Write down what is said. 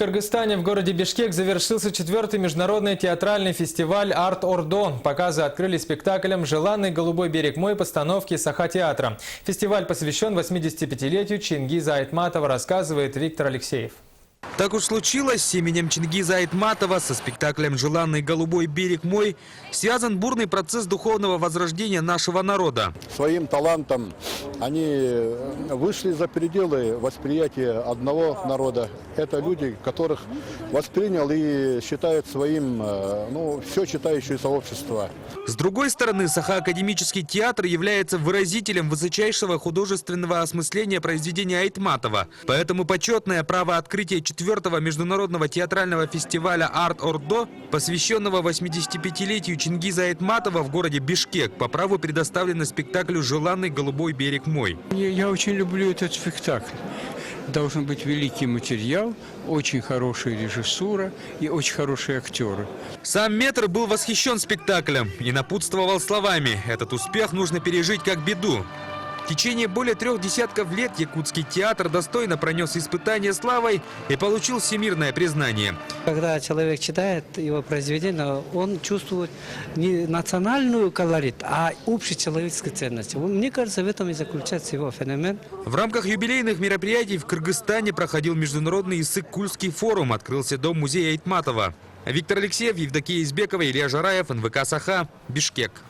Кыргызстане в городе Бишкек завершился 4-й международный театральный фестиваль «Арт-Ордо». Показы открыли спектаклем «Желанный голубой берег мой» постановки Саха-театра. Фестиваль посвящен 85-летию Чингиза Айтматова, рассказывает Виктор Алексеев. Так уж случилось, с именем Чингиза Айтматова со спектаклем «Желанный голубой берег мой» связан бурный процесс духовного возрождения нашего народа. Своим талантом они вышли за пределы восприятия одного народа. Это люди, которых воспринял и считают своим все читающее сообщество. С другой стороны, Саха-академический театр является выразителем высочайшего художественного осмысления произведения Айтматова. Поэтому почетное право открытия 4-го международного театрального фестиваля «Арт-Ордо», посвященного 85-летию Чингиза Айтматова в городе Бишкек, по праву предоставлено спектаклю «Желанный голубой берег мой». Я очень люблю этот спектакль. Должен быть великий материал, очень хорошая режиссура и очень хорошие актеры. Сам Метр был восхищен спектаклем и напутствовал словами: этот успех нужно пережить как беду. В течение более 3 десятков лет якутский театр достойно пронес испытания славой и получил всемирное признание. Когда человек читает его произведение, он чувствует не национальную колорит, а общечеловеческую ценность. Мне кажется, в этом и заключается его феномен. В рамках юбилейных мероприятий в Кыргызстане проходил международный Иссык-Кульский форум, открылся дом-музей Айтматова. Виктор Алексеев, Евдокия Избекова, Илья Жараев, НВК «Саха», Бишкек.